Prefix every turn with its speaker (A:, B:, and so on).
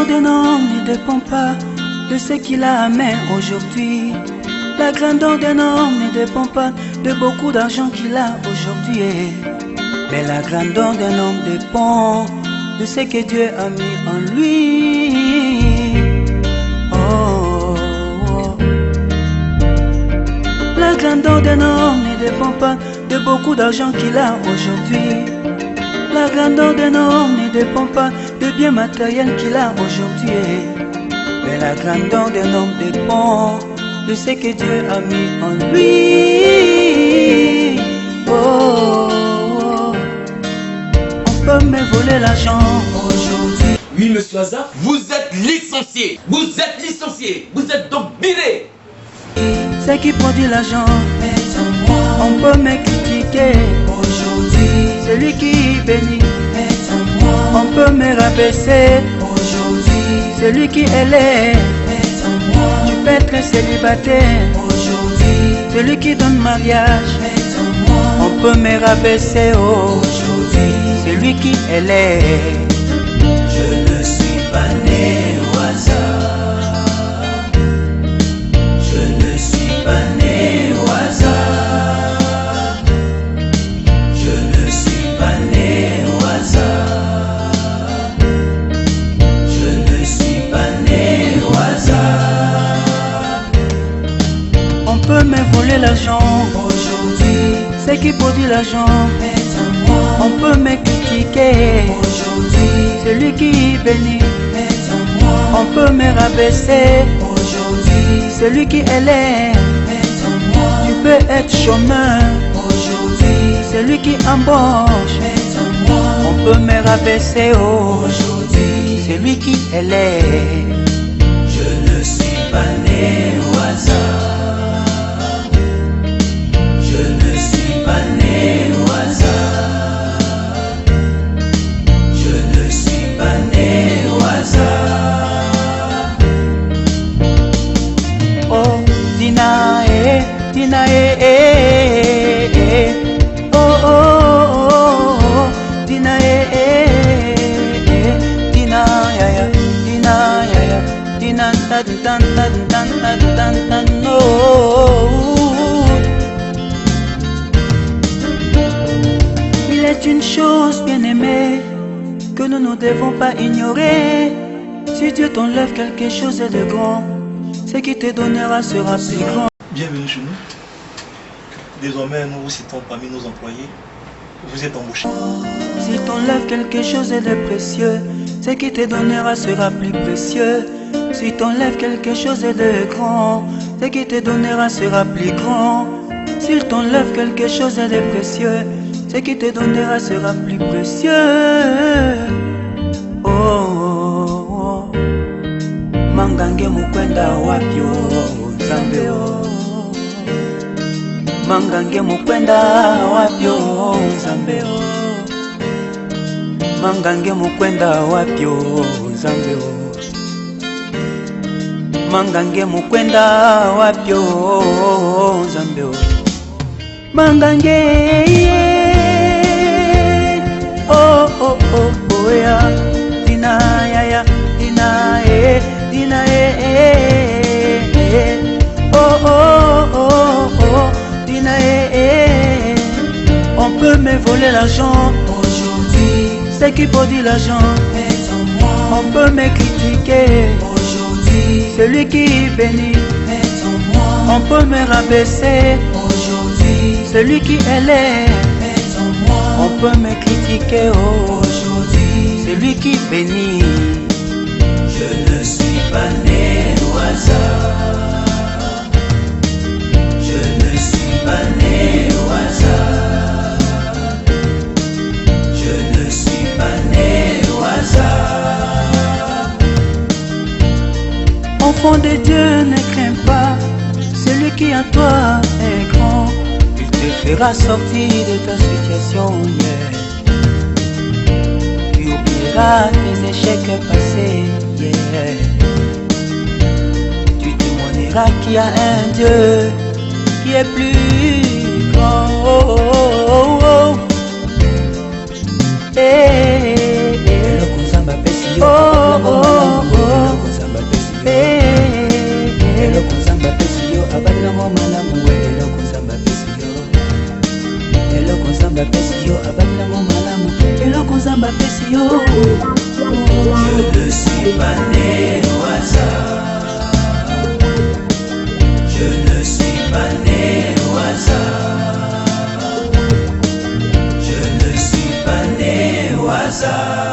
A: grandeur d'un homme ne dépend pas de ce qu'il a à main aujourd'hui. La grandeur d'un homme ne dépend pas de beaucoup d'argent qu'il a aujourd'hui. Mais la grandeur d'un homme dépend de ce que Dieu a mis en lui. Oh, oh. La grandeur d'un homme ne dépend pas de beaucoup d'argent qu'il a aujourd'hui. La grandeur d'un homme ne dépend pas de biens matériels qu'il a aujourd'hui. Mais la grandeur d'un homme dépend de ce que Dieu a mis en lui. Oh, oh. On peut me voler l'argent aujourd'hui.
B: Oui, monsieur Hazard, vous êtes licencié. Vous êtes licencié. Vous êtes donc viré.
A: Ce qui produit l'argent, on peut me critiquer aujourd'hui. Celui qui bénit, on peut me rabaisser aujourd'hui. Celui qui élève, tu peux être célibataire aujourd'hui. Celui qui donne mariage, on peut me rabaisser aujourd'hui. Celui qui élève,
C: je ne suis pas né au hasard. Je ne suis pas né au hasard. Je ne suis pas né au hasard. Je ne suis pas né au hasard.
A: on peut me voler l'argent
C: Aujourd'hui,
A: ce qui produit l'argent,
C: est à moi.
A: on peut me critiquer
C: Aujourd'hui,
A: celui qui bénit,
C: est à moi.
A: on peut me rabaisser
C: Aujourd'hui,
A: celui qui élève,
C: est à moi.
A: tu peux être chômeur
C: Aujourd'hui,
A: celui qui embauche,
C: est à moi.
A: on peut me rabaisser
C: Aujourd'hui,
A: celui qui élève.
C: je ne suis pas né au hasard. Je ne suis pas né au hasard. Je ne suis pas né au hasard.
A: Oh, Dinae, Dinae, oh, oh, oh, oh, Dinae, Dinae, Dinae, Dinan, tan, tan, tan, tan, tan, tan, tan, oh. Il est une chose bien aimée que nous ne devons pas ignorer. Si Dieu t'enlève quelque chose de grand, ce qui te donnera sera plus grand.
D: Bienvenue chez nous. Désormais, nous vous citons parmi nos employés. Vous êtes embauchés.
A: S'il t'enlève quelque chose de précieux, ce qui te donnera sera plus précieux. S'il t'enlève quelque chose de grand, ce qui te donnera sera plus grand. S'il t'enlève quelque chose de précieux, ce qui te donnera sera plus précieux. Oh, oh, oh. Mangange mukwenda wapyo Zambeo. Mangange mukwenda wapyo Zambeo. Mangange mukwenda wapyo Zambeo. Mangange mukwenda wapyo Zambeo. Mangange oh oh oh oh ya Dina ya ya Dina Dina oh oh oh oh Dina on peut me voler l'argent
C: Aujourd'hui,
A: ce qui produit l'argent,
C: est à moi.
A: on peut me critiquer
C: Aujourd'hui,
A: celui qui bénit,
C: est à moi.
A: on peut me rabaisser
C: Aujourd'hui,
A: celui qui élève,
C: est à moi.
A: on peut me critiquer
C: Aujourd'hui,
A: celui qui bénit.
C: je ne suis pas né au hasard. Je ne suis pas né au hasard. Je ne suis pas né au hasard.
A: Enfant de Dieu, ne crains pas, celui qui en toi est grand, il te fera sortir de ta situation, yeah. Tu oublieras tes échecs passés, yeah. Tu témoigneras qu'il y a un Dieu qui est plus grand, oh, oh, oh, oh. Eh, eh, eh. Oh, oh, oh.
C: suis pas né au hasard. Je ne suis pas né au hasard. Je ne suis pas né au hasard.